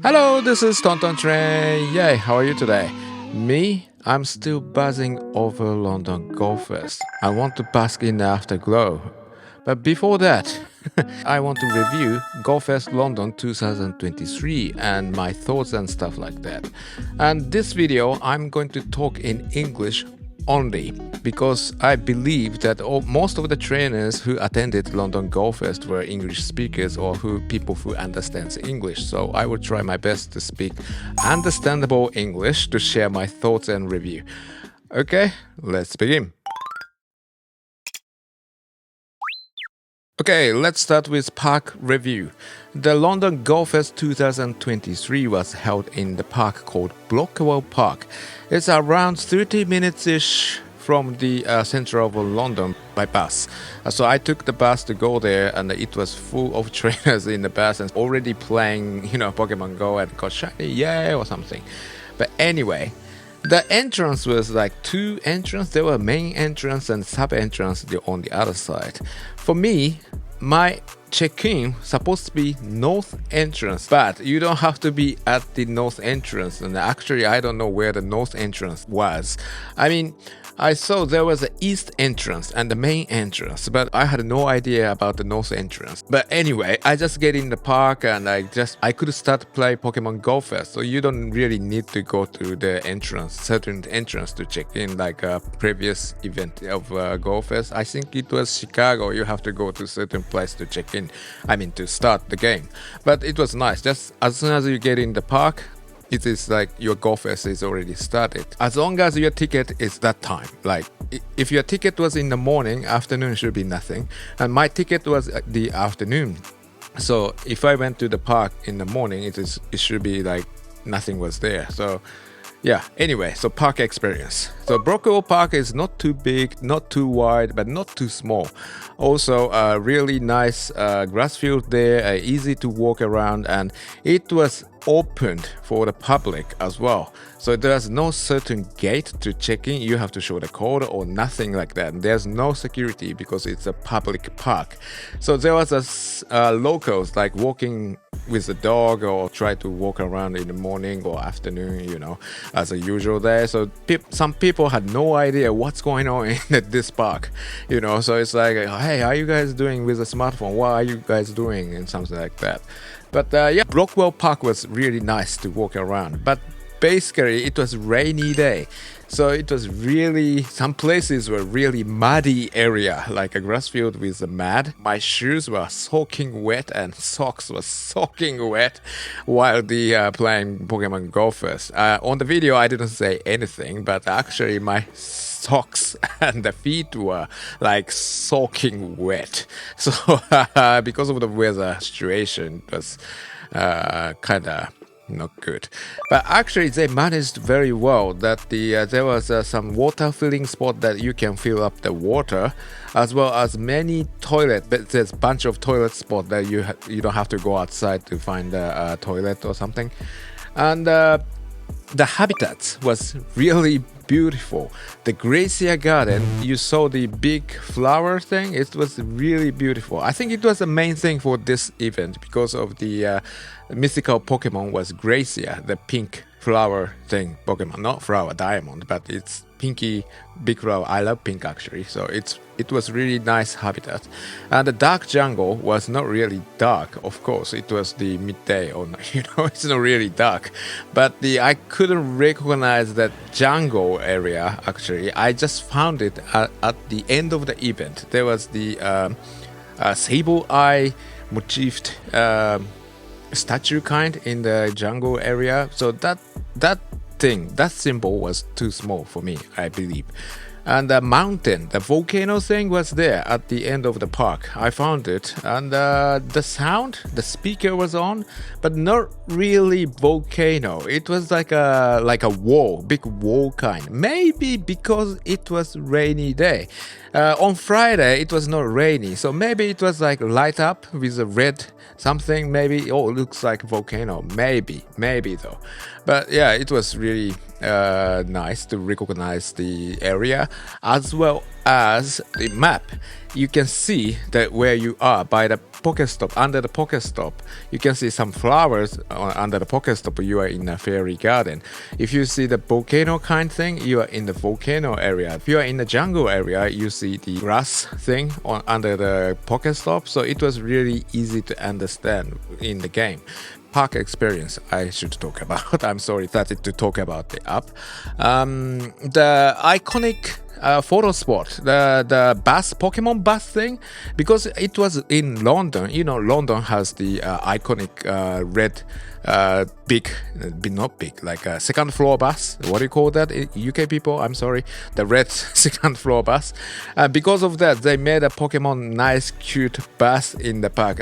Hello, this is Tonton Train. Yay, how are you today? Me? I'm still buzzing over London Go Fest. I want to bask in the afterglow. But before that, I want to review Go Fest London 2023 and my thoughts and stuff like that. And this video, I'm going to talk in English only because I believe that most of the trainers who attended London Go Fest were English speakers or people who understands English. So I will try my best to speak understandable English to share my thoughts and review. Okay, let's begin. Okay, let's start with park review. The London Go Fest 2023 was held in the park called Brockwellpark. It's around 30 minutes-ish from the center of London by bus. So I took the bus to go there, and it was full of trainers in the bus and already playing, Pokemon Go and got shiny, yay, or something. But anyway, the entrance was like two entrances. There were main entrance and sub entrance on the other side. For me, my check-in supposed to be north entrance, but you don't have to be at the north entrance. And actually, I don't know where the north entrance was. I mean, I saw there was an east entrance and the main entrance, but I had no idea about the north entrance. But anyway, I just get in the park and I could start play Pokemon Go Fest. So you don't really need to go to the certain entrance to check in like a previous event of Go Fest. I think it was Chicago. You have to go to certain place to check in. I mean, to start the game. But it was nice. Just as soon as you get in the park, it is like your Go Fest is already started. As long as your ticket is that time. Like if your ticket was in the morning, afternoon should be nothing. And my ticket was the afternoon. So if I went to the park in the morning, it should be like nothing was there. So yeah, anyway, so park experience. So Brockwellpark is not too big, not too wide, but not too small. Also, a really nice grass field there, easy to walk around, and it was opened for the public as well. So there's no certain gate to check in. You have to show the code or nothing like that. There's no security because it's a public park. So there was locals like walking with a dog or try to walk around in the morning or afternoon, as usual there. So some people had no idea what's going on in this park, So it's like, hey, how are you guys doing with a smartphone? What are you guys doing? And something like that. But yeah, Brockwellpark was really nice to walk around. But basically, it was rainy day. So it was really, some places were really muddy area, like a grass field with the mud. My shoes were soaking wet and socks were soaking wet while playing Pokemon Go Fest. On the video, I didn't say anything, but actually my socks and the feet were like soaking wet. So because of the weather situation, it was kind of not good. But actually they managed very well that there was some water filling spot that you can fill up the water, as well as many toilet, but there's a bunch of toilet spot that you don't have to go outside to find a toilet or something. And the habitats was really beautiful. The Glacier garden, you saw the big flower thing. It was really beautiful. I think it was the main thing for this event because of the mythical Pokemon was Glacier, the pink flower thing Pokemon, not flower diamond, but it's pinky big flower. I love pink actually, so it was really nice habitat. And the dark jungle was not really dark, of course. It was the midday, or it's not really dark. But I couldn't recognize that jungle area. Actually, I just found it at the end of the event. There was the sable eye motifed statue kind in the jungle area. So that symbol was too small for me, I believe. And the mountain, the volcano thing was there at the end of the park. I found it. And the sound, the speaker was on, but not really volcano. It was like a wall, big wall kind. Maybe because it was rainy day. On Friday, it was not rainy. So maybe it was like light up with a red something. Maybe, it looks like volcano. Maybe though. But yeah, it was really nice to recognize the area as well as the map. You can see that where you are by the Pokestop. Under the Pokestop, you can see some flowers under the Pokestop. You are in a fairy garden. If you see the volcano kind thing, you are in the volcano area. If you are in the jungle area, you see the grass thing under the Pokestop. So it was really easy to understand in the game. Park experience I should talk about. I'm sorry, started to talk about the app. The iconic photo spot, the bus, Pokemon bus thing, because it was in London. You know, London has the iconic red, big, not big, like a second floor bus. What do you call that? UK people, I'm sorry, the red second floor bus. Because of that, they made a Pokemon nice, cute bus in the park.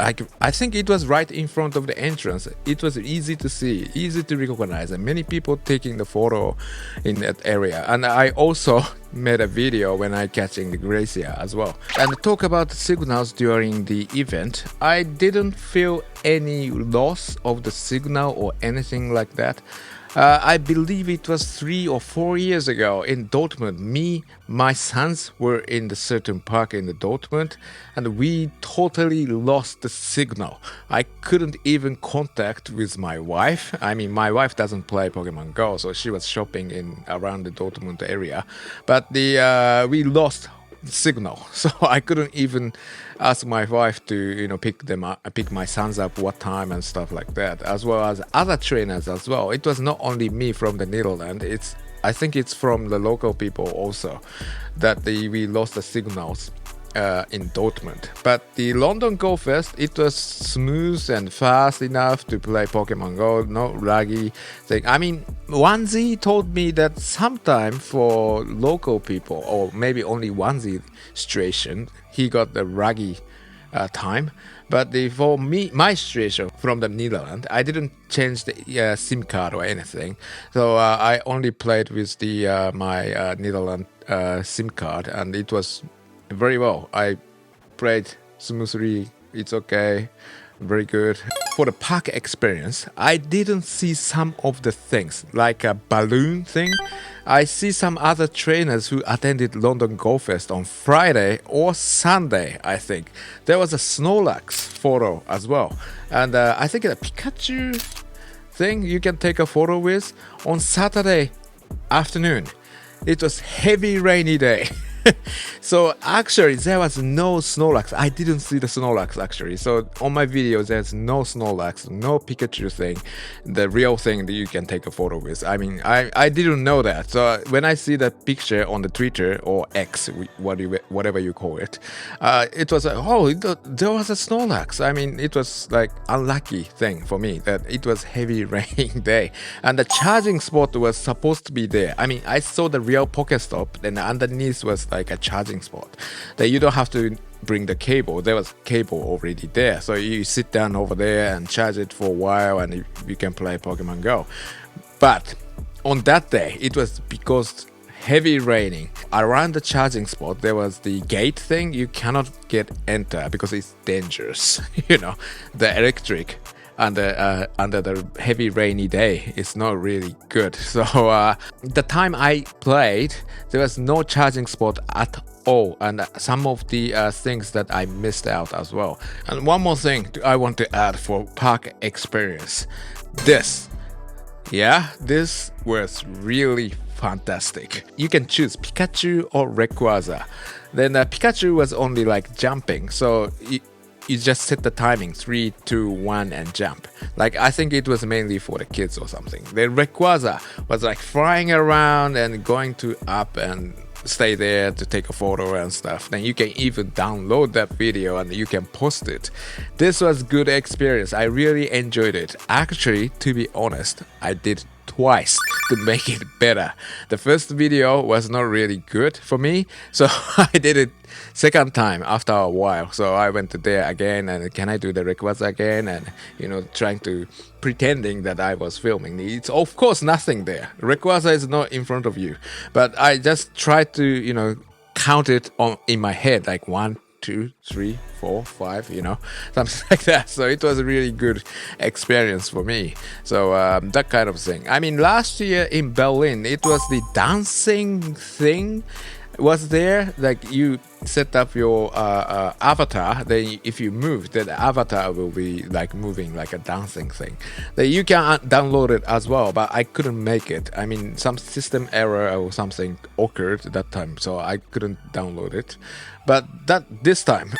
I think it was right in front of the entrance. It was easy to see, easy to recognize, and many people taking the photo in that area. And I also made a video when I catching the Glacier as well. And talk about the signals during the event. I didn't feel any loss of the signal or anything like that. I believe it was 3 or 4 years ago in Dortmund. My sons were in the certain park in the Dortmund, and we totally lost the signal. I couldn't even contact with my wife. I mean, my wife doesn't play Pokemon GO, so she was shopping in around the Dortmund area. But we lost signal, so I couldn't even ask my wife to pick my sons up what time and stuff like that, as well as other trainers as well. It was not only me from the Netherlands, I think it's from the local people also that we lost the signals in Dortmund. But the London Go Fest, it was smooth and fast enough to play Pokemon Go, no laggy thing. I mean, Onesie told me that sometime for local people, or maybe only Onesie situation, he got the laggy time. But for me, my situation from the Netherlands, I didn't change the SIM card or anything. So I only played with the my Netherlands SIM card, and it was very well. I played smoothly. It's okay. Very good. For the park experience, I didn't see some of the things, like a balloon thing. I see some other trainers who attended London Go Fest on Friday or Sunday, I think. There was a Snorlax photo as well. And I think a Pikachu thing you can take a photo with on Saturday afternoon. It was heavy rainy day. So actually there was no Snorlax. I didn't see the Snorlax actually. So on my video there's no Snorlax, no Pikachu thing, the real thing that you can take a photo with. I mean, I didn't know that. So when I see that picture on the Twitter or X, whatever you call it, it was like, oh, there was a Snorlax. I mean, it was like unlucky thing for me that it was heavy rain day, and the charging spot was supposed to be there. I mean, I saw the real Pokestop, and underneath was like a charging spot that you don't have to bring the cable. There was cable already there, so you sit down over there and charge it for a while, and you can play Pokemon Go. But on that day, it was because heavy raining. Around the charging spot, there was the gate thing. You cannot enter because it's dangerous. You know, the electric under the heavy rainy day is not really good. So the time I played, there was no charging spot at all, and some of the things that I missed out as well. And one more thing I want to add for park experience. This was really fantastic. You can choose Pikachu or Rayquaza. Then Pikachu was only like jumping, so you just set the timing 3, 2, 1 and jump. Like, I think it was mainly for the kids or something. Then Rayquaza was like flying around and going to up and stay there to take a photo and stuff. Then you can even download that video and you can post it. This was good experience. I really enjoyed it. Actually, to be honest, I did twice to make it better. The first video was not really good for me, so I did it second time after a while. So I went to there again, and can I do the Rayquaza again, and trying to pretending that I was filming. It's of course nothing there. Rayquaza is not in front of you, but I just tried to count it in my head, like 1, 2, 3, 4, 5, you know, something like that. So it was a really good experience for me. So that kind of thing. I mean, last year in Berlin, it was the dancing thing was there. Like you set up your avatar, then if you move, then the avatar will be like moving like a dancing thing. Then you can download it as well, but I couldn't make it. I mean, some system error or something occurred at that time, so I couldn't download it. But this time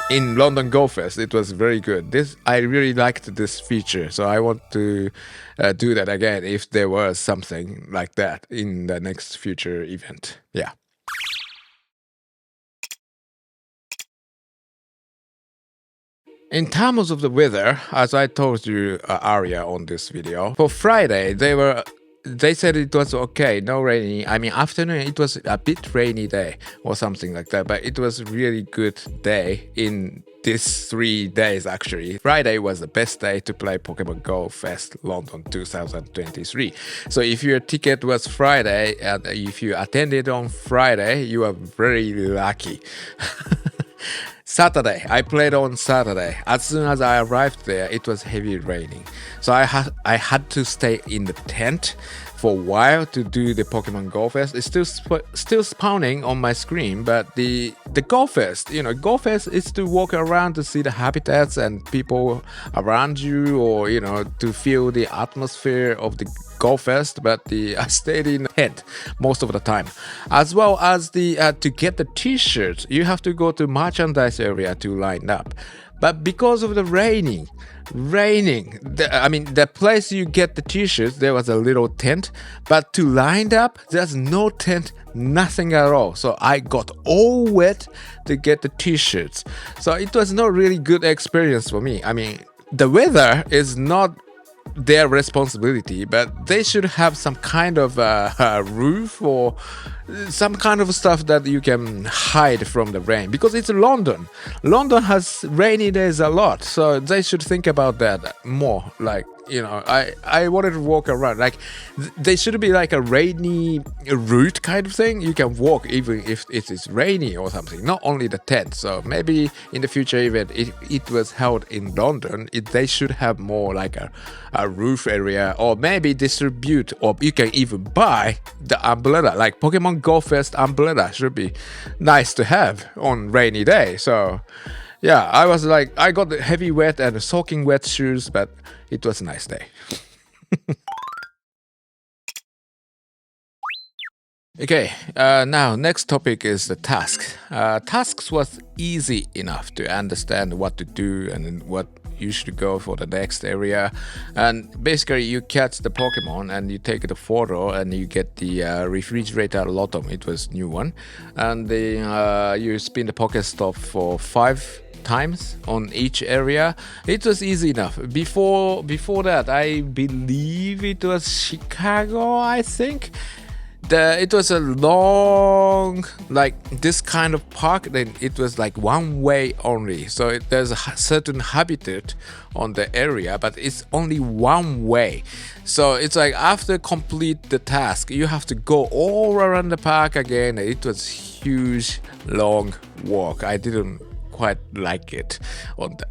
in London Go Fest, it was very good. I really liked this feature, so I want to do that again if there was something like that in the next future event. Yeah. In terms of the weather, as I told you earlier on this video, for Friday they said it was okay, no rainy. I mean, afternoon it was a bit rainy day or something like that, but it was really good day in these 3 days actually. Friday was the best day to play Pokemon Go Fest London 2023. So if your ticket was Friday and if you attended on Friday, you are very lucky. Saturday, I played on Saturday. As soon as I arrived there, it was heavy raining. So I had to stay in the tent for a while to do the Pokemon Go Fest. It's still spawning on my screen, but the Go Fest, you know, Go Fest is to walk around to see the habitats and people around you, or you know, to feel the atmosphere of the Go Fest. But I stayed in the tent most of the time, as well as to get the T-shirts. You have to go to merchandise area to line up. But because of the raining, the place you get the T-shirts, there was a little tent, but to line up, there's no tent, nothing at all. So I got all wet to get the T-shirts. So it was not really good experience for me. I mean, the weather is not their responsibility, but they should have some kind of roof or some kind of stuff that you can hide from the rain, because it's London. London has rainy days a lot, so they should think about that more. Like, you know, I wanted to walk around, like they should be like a rainy route kind of thing. You can walk even if it is rainy or something, not only the tent. So maybe in the future event, it was held in London, they should have more like a roof area, or maybe distribute, or you can even buy the umbrella, like Pokemon Go Fest umbrella should be nice to have on rainy day. So yeah, I was like, I got the heavy wet and soaking wet shoes, but it was a nice day. Okay, now next topic is the task. Tasks was easy enough to understand what to do and what you should go for the next area. And basically you catch the Pokemon and you take the photo and you get the refrigerator Lotom. It was new one. And you spin the Pokestop for 5 times on each area. It was easy enough. Before that, I believe it was Chicago, I think. It was a long, like this kind of park, then it was like one way only. So there's a certain habitat on the area, but it's only one way. So it's like after complete the task, you have to go all around the park again. It was huge, long walk. I didn't quite like it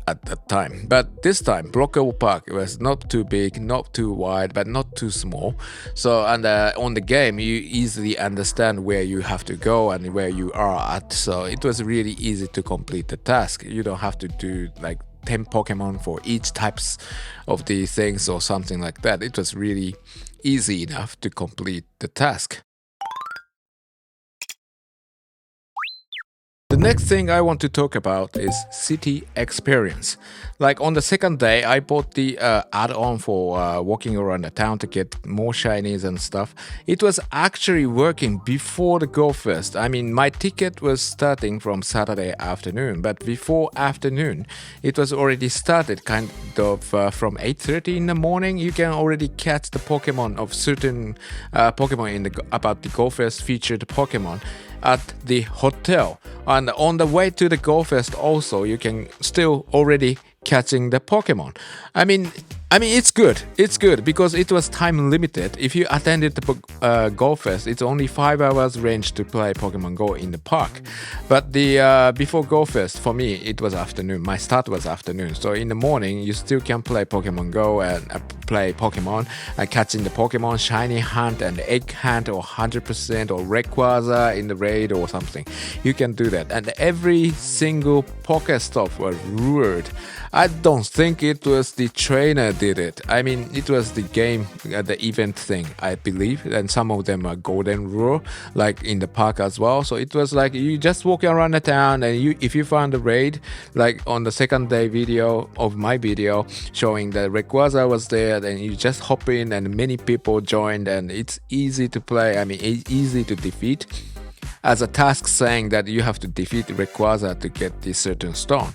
at that time, but this time Brockwellpark was not too big, not too wide, but not too small. So and on the game you easily understand where you have to go and where you are at, so it was really easy to complete the task. You don't have to do like 10 Pokemon for each types of the things or something like that. It was really easy enough to complete the task. The next thing I want to talk about is city experience. Like on the second day, I bought the add-on for walking around the town to get more shinies and stuff. It was actually working before the Go Fest. I mean, my ticket was starting from Saturday afternoon, but before afternoon, it was already started kind of from 8:30 in the morning. You can already catch the Pokemon of certain Pokemon about the Go Fest featured Pokemon at the hotel. And on the way to the Go Fest also, you can still already catching the Pokemon. I mean, I mean, it's good. It's good because it was time limited. If you attended the Go Fest, it's only 5 hours range to play Pokemon Go in the park. But the before Go Fest, for me, it was afternoon. My start was afternoon. So in the morning, you still can play Pokemon Go and play Pokemon and catching the Pokemon, shiny hunt and egg hunt or 100% or Rayquaza in the raid or something. You can do that. And every single Pokestop was lured. I don't think it was the trainer did it. I mean, it was the game, the event thing, I believe. And some of them are golden rule, like in the park as well. So it was like you just walk around the town and if you find a raid, like on the second day video of my video showing that Rayquaza was there, then you just hop in and many people joined and it's easy to play. I mean, it's easy to defeat. As a task saying that you have to defeat Rayquaza to get this certain stone.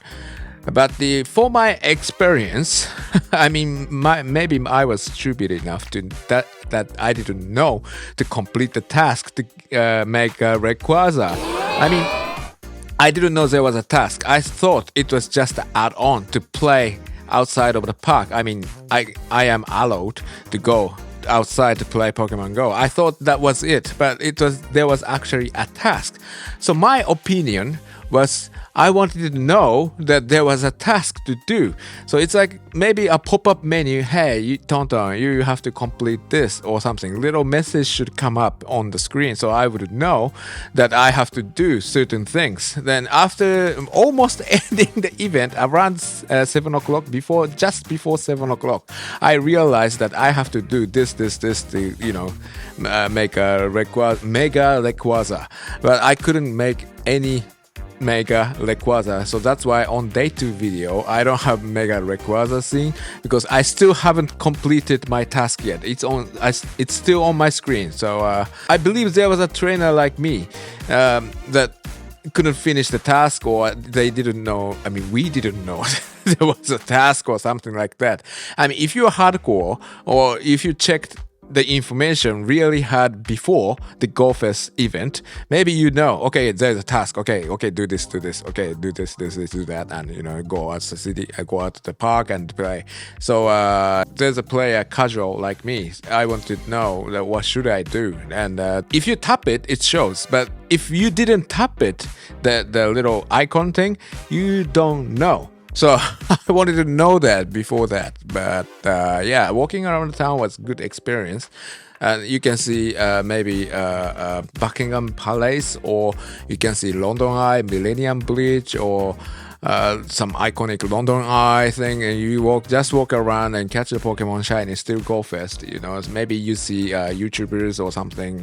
But for my experience, I mean, maybe I was stupid enough to that I didn't know to complete the task to make Rayquaza. I mean, I didn't know there was a task. I thought it was just an add-on to play outside of the park. I mean, I am allowed to go outside to play Pokemon Go. I thought that was it, but there was actually a task. So my opinion was I wanted to know that there was a task to do. So it's like maybe a pop-up menu, hey, Tonton, you have to complete this or something. Little message should come up on the screen so I would know that I have to do certain things. Then after almost ending the event around 7 o'clock, just before 7 o'clock, I realized that I have to do this to, make a Mega Rayquaza. But I couldn't make any Mega Rayquaza, so that's why on day 2 video I don't have Mega Rayquaza scene because I still haven't completed my task yet. It's still on my screen. So I believe there was a trainer like me that couldn't finish the task, or they didn't know. I mean, we didn't know there was a task or something like that. I mean, if you're hardcore or if you checked the information really hard before the Go Fest event, maybe okay, there's a task, okay, do this, okay, do this, do that, and go out to the city, go out to the park and play. So there's a player casual like me, I want to know that what should I do, and if you tap it, it shows, but if you didn't tap it, the little icon thing, you don't know. So I wanted to know that before that, but yeah, walking around the town was a good experience. And you can see maybe Buckingham Palace, or you can see London Eye, Millennium Bridge, or some iconic London Eye thing, and you just walk around and catch a Pokemon shiny, still Go Fest, maybe you see YouTubers or something,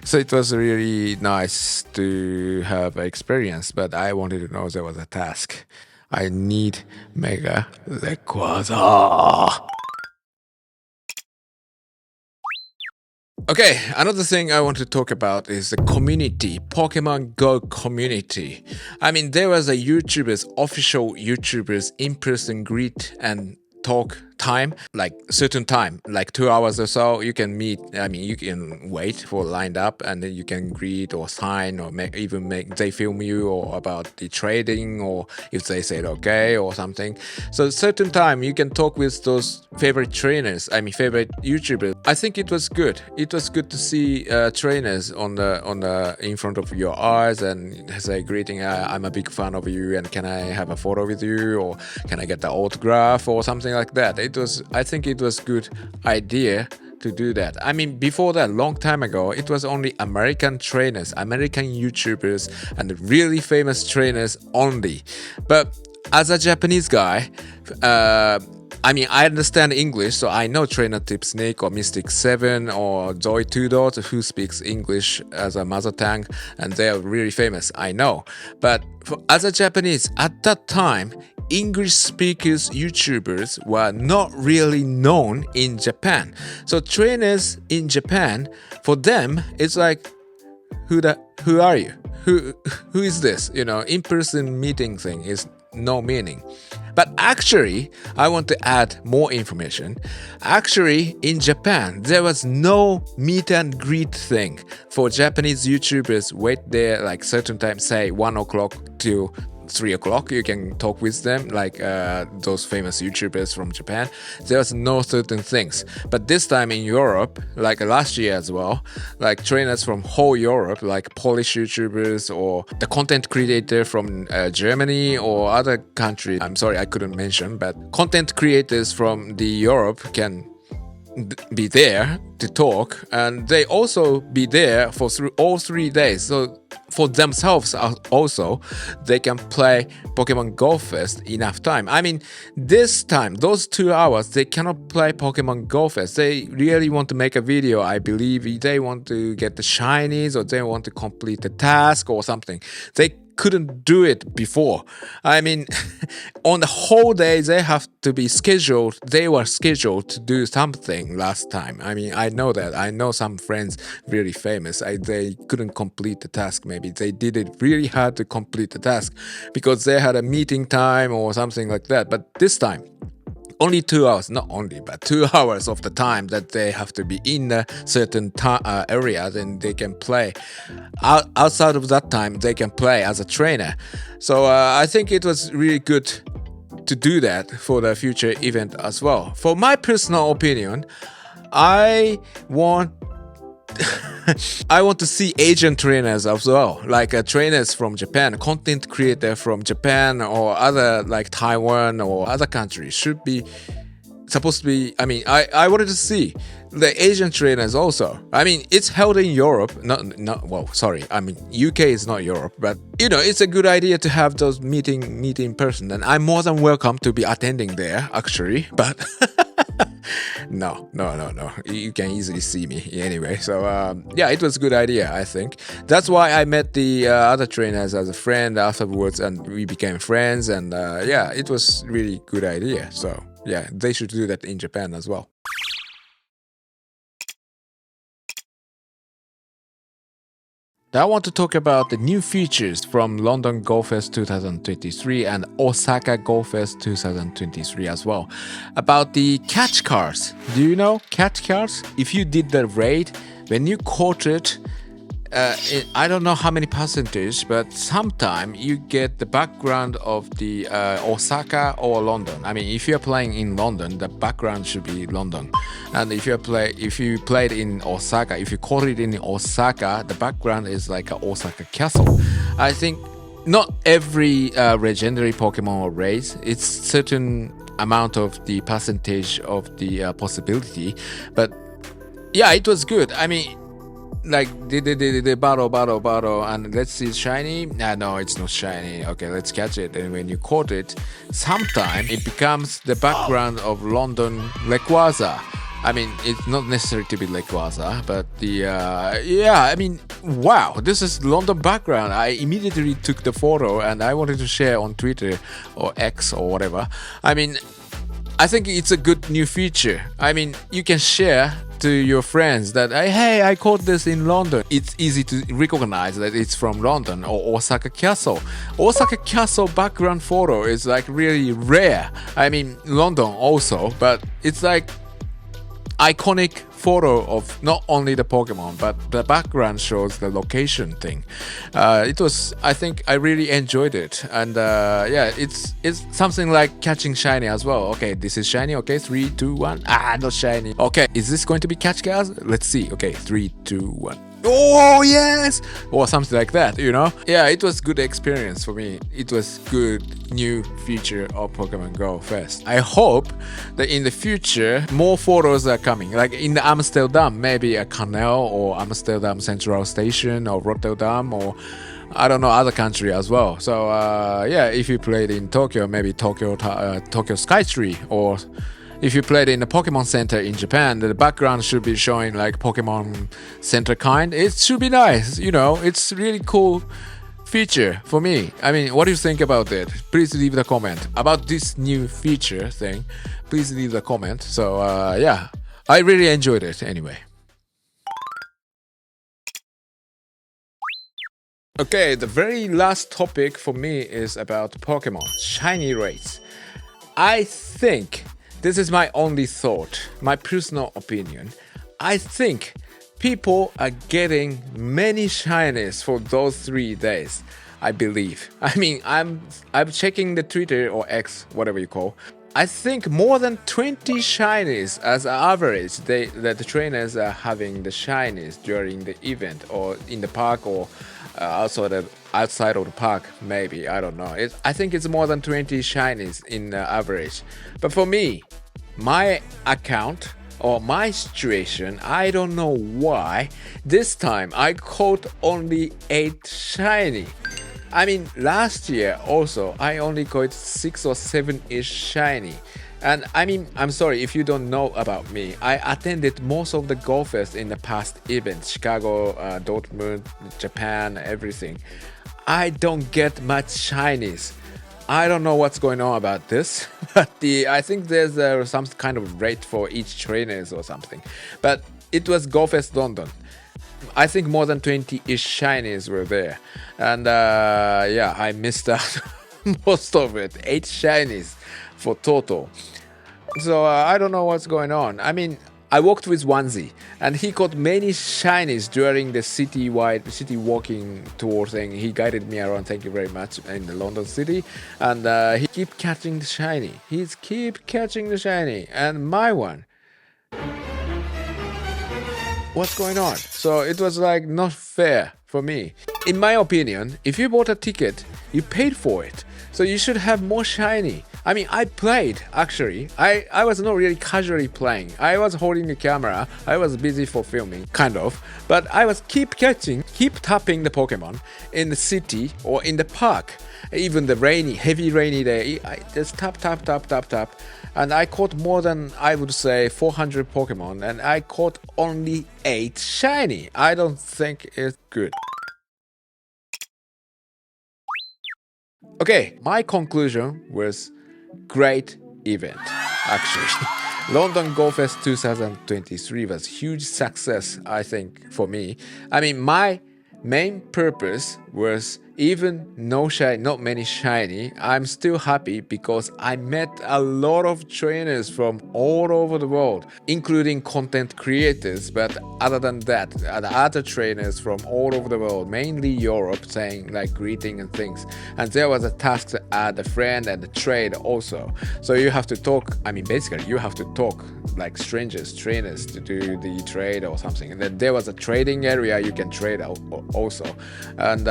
So it was really nice to have experience, but I wanted to know there was a task. I need Mega Rayquaza. Okay, another thing I want to talk about is the community, Pokemon Go community. I mean, there was a official YouTubers in-person greet and talk time, like certain time, like 2 hours or so. You can meet, I mean, you can wait for lined up and then you can greet or sign or they film you or about the trading or if they said okay or something. So certain time you can talk with those favorite trainers, I mean favorite YouTubers. I think it was good. It was good to see trainers on the in front of your eyes and say greeting, I'm a big fan of you and can I have a photo with you or can I get the autograph or something like that. I think it was good idea to do that. I mean, before that, long time ago, it was only American trainers, American YouTubers, and really famous trainers only. But as a Japanese guy, I mean, I understand English, so I know Trainer Tip Snake or Mystic 7 or Zoe 2 Dot who speaks English as a mother tongue, and they are really famous, I know. But as a Japanese, at that time, English speakers YouTubers were not really known in Japan. So trainers in Japan, for them, it's like, who are you? Who is this? In-person meeting thing is no meaning. But actually, I want to add more information. Actually, in Japan, there was no meet and greet thing for Japanese YouTubers. Wait there like certain time, say 1 o'clock till 3 o'clock. You can talk with them, like those famous YouTubers from Japan. There's no certain things. But this time in Europe, like last year as well, like trainers from whole Europe, like Polish YouTubers or the content creator from Germany or other countries. I'm sorry, I couldn't mention, but content creators from the Europe can be there to talk, and they also be there for all 3 days. So for themselves also, they can play Pokemon Go Fest enough time. I mean, this time, those 2 hours, they cannot play Pokemon Go Fest. They really want to make a video. I believe they want to get the shinies, or they want to complete the task or something. They couldn't do it before. I mean, on the whole day, they have to be scheduled. They were scheduled to do something last time. I mean, I know that. I know some friends really famous. They couldn't complete the task. Maybe they did it really hard to complete the task because they had a meeting time or something like that. But this time, only 2 hours, not only, but 2 hours of the time that they have to be in a certain area, then they can play. Outside of that time, they can play as a trainer. So I think it was really good to do that for the future event as well. For my personal opinion, I want to see Asian trainers as well, like trainers from Japan, content creator from Japan or other like Taiwan or other countries should be supposed to be. I mean, I wanted to see the Asian trainers also. I mean, it's held in Europe, I mean, UK is not Europe, but you know, it's a good idea to have those meeting in person, and I'm more than welcome to be attending there actually, but No. You can easily see me anyway. So yeah, it was a good idea, I think. That's why I met the other trainers as a friend afterwards, and we became friends. And yeah, it was really good idea. So yeah, they should do that in Japan as well. Now I want to talk about the new features from London Go Fest 2023 and Osaka Go Fest 2023 as well. About the catch cars. Do you know catch cars? If you did the raid, when you caught it, I don't know how many percentage, but sometime you get the background of the Osaka or London. I mean, if you're playing in London, the background should be London. And if you played in Osaka, if you caught it in Osaka, the background is like a Osaka castle. I think not every legendary Pokemon or race, it's certain amount of the percentage of the possibility. But yeah, it was good. I mean, like the battle, and let's see it's shiny. No, it's not shiny. Okay, let's catch it. And when you caught it, sometime it becomes the background of London Rayquaza. I mean, it's not necessary to be Rayquaza, but the yeah, I mean, wow, this is London background. I immediately took the photo and I wanted to share on Twitter or X or whatever. I mean, I think it's a good new feature. I mean, you can share to your friends that, hey, I caught this in London. It's easy to recognize that it's from London or Osaka Castle. Osaka Castle background photo is like really rare. I mean, London also, but it's like iconic photo of not only the Pokemon, but the background shows the location thing. I think I really enjoyed it, and yeah, it's something like catching shiny as well. Okay, this is shiny. Okay, 3, 2, 1. Not shiny. Okay, is this going to be catch gas? Let's see. Okay, 3, 2, 1. Oh yes, or something like that, you know. Yeah, it was good experience for me. It was good new feature of Pokemon Go Fest. I hope that in the future more photos are coming, like in Amsterdam, maybe a canal or Amsterdam Central Station or Rotterdam or I don't know, other country as well. So yeah, if you played in Tokyo, maybe Tokyo Skytree, or if you played in the Pokemon Center in Japan, the background should be showing like Pokemon Center kind. It should be nice, you know. It's really cool feature for me. I mean, what do you think about it? Please leave the comment about this new feature thing. Please leave the comment. So yeah, I really enjoyed it anyway. Okay, the very last topic for me is about Pokemon shiny rates. I think this is my only thought, my personal opinion. I think people are getting many shinies for those 3 days. I believe. I mean, I'm checking the Twitter or X, whatever you call. I think more than 20 shinies as an average. The trainers are having the shinies during the event or in the park or outside of the park. Maybe, I don't know. I think it's more than 20 shinies in average. But for me, my account or my situation, I don't know why. This time I caught only 8 shiny. I mean, last year also, I only caught 6 or 7-ish shiny. And I mean, I'm sorry if you don't know about me. I attended most of the Go Fest in the past events, Chicago, Dortmund, Japan, everything. I don't get much shinies. I don't know what's going on about this, but I think there's some kind of rate for each trainers or something. But it was Go Fest London. I think more than 20-ish shinies were there. And yeah, I missed out most of it. 8 shinies for total. So I don't know what's going on. I mean, I walked with Onesie, and he caught many shinies during the city walking tour thing. He guided me around, thank you very much, in the London city. And he keep catching the shiny. He's keep catching the shiny. And my one, what's going on? So it was like not fair for me. In my opinion, if you bought a ticket, you paid for it. So you should have more shiny. I mean, I played, actually. I was not really casually playing. I was holding the camera. I was busy for filming, kind of. But I was keep tapping the Pokemon in the city or in the park. Even the heavy rainy day, I just tap. And I caught more than, I would say, 400 Pokemon. And I caught only 8 shiny. I don't think it's good. Okay, my conclusion was great event, actually. London Go Fest 2023 was huge success, I think, for me. I mean, my main purpose was even not many shiny, I'm still happy because I met a lot of trainers from all over the world, including content creators. But other than that, the other trainers from all over the world, mainly Europe, saying like greeting and things. And there was a task to add a friend and a trade also. So you have to talk. I mean, basically, you have to talk like trainers to do the trade or something. And then there was a trading area you can trade also. And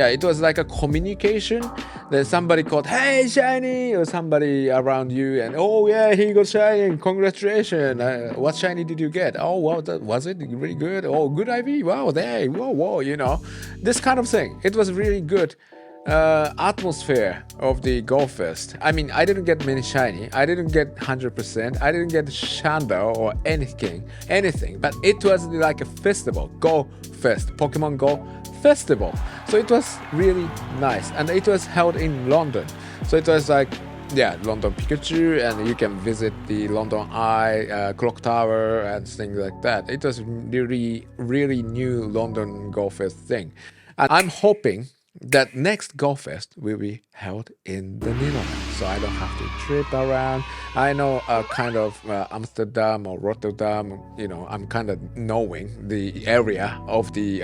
yeah, it was like a communication. Then somebody called, "Hey, shiny," or somebody around you, and "Oh yeah, he got shiny. Congratulations! What shiny did you get? Oh wow, was it really good? Oh, good IV. Wow, there. Whoa, you know, this kind of thing. It was really good." Atmosphere of the Go Fest. I mean, I didn't get many shiny. I didn't get 100%. I didn't get Shando or anything. But it was like a festival. Go Fest. Pokemon Go Festival. So it was really nice. And it was held in London. So it was like, yeah, London Pikachu, and you can visit the London Eye, Clock Tower, and things like that. It was really, really new London Go Fest thing. And I'm hoping that next Go Fest will be held in the Netherlands, so I don't have to trip around. I know kind of Amsterdam or Rotterdam, you know, I'm kind of knowing the area of the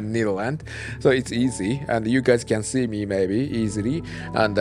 Netherlands, so it's easy, and you guys can see me maybe easily, and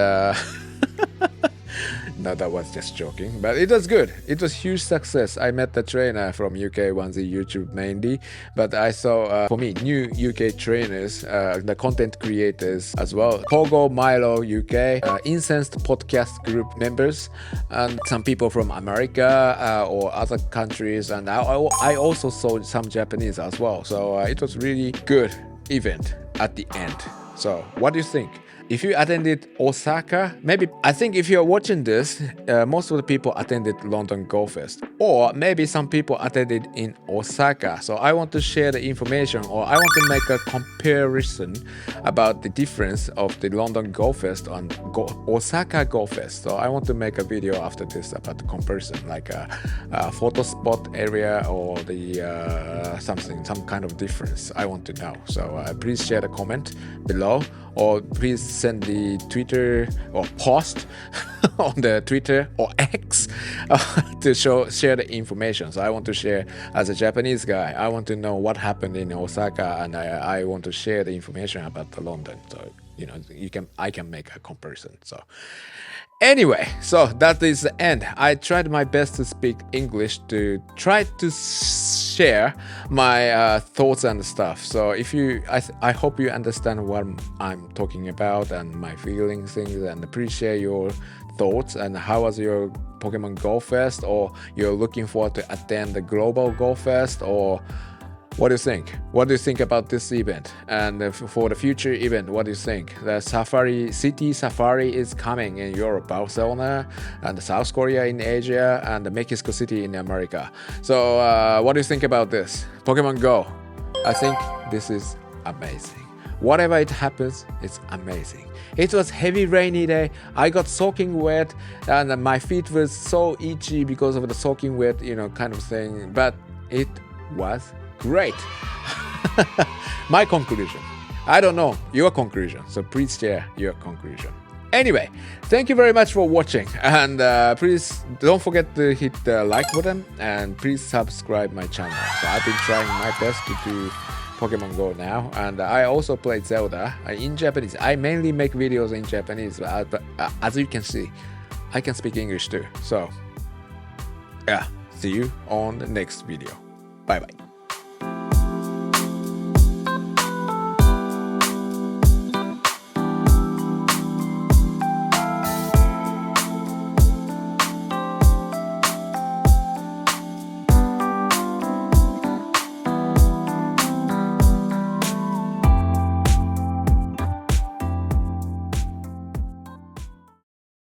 no, that was just joking, but it was good. It was huge success. I met the trainer from UK Onesie YouTube mainly, but I saw, for me, new UK trainers, the content creators as well. Pogo Milo UK, Incensed podcast group members, and some people from America or other countries, and I also saw some Japanese as well. So it was really good event at the end. So what do you think? If you attended Osaka, maybe, I think if you're watching this, most of the people attended London Go Fest. Or maybe some people attended in Osaka. So I want to share the information, or I want to make a comparison about the difference of the London Go Fest and Osaka Go Fest. So I want to make a video after this about the comparison, like a photo spot area or the some kind of difference I want to know. So please share the comment below, or please send the Twitter or post on the Twitter or X to share the information. So I want to share, as a Japanese guy, I want to know what happened in Osaka, and I want to share the information about the London. So I can make a comparison. So anyway, so that is the end. I tried my best to speak English to try to share my thoughts and stuff. So if I hope you understand what I'm talking about and my feelings, things, and appreciate your thoughts. And how was your Pokemon Go Fest, or you're looking forward to attend the Global Go Fest, or what do you think? What do you think about this event? And for the future event, what do you think? The City Safari is coming in Europe, Barcelona, and South Korea in Asia, and Mexico City in America. So what do you think about this? Pokemon Go. I think this is amazing. Whatever it happens, it's amazing. It was heavy rainy day. I got soaking wet, and my feet were so itchy because of the soaking wet, kind of thing. But it was great. My conclusion. I don't know your conclusion, so please share your conclusion. Anyway, thank you very much for watching, and please don't forget to hit the like button, and please subscribe my channel. So I've been trying my best to do Pokemon Go now, and I also play Zelda in Japanese. I mainly make videos in Japanese, but as you can see, I can speak English too. So yeah, see you on the next video. Bye bye.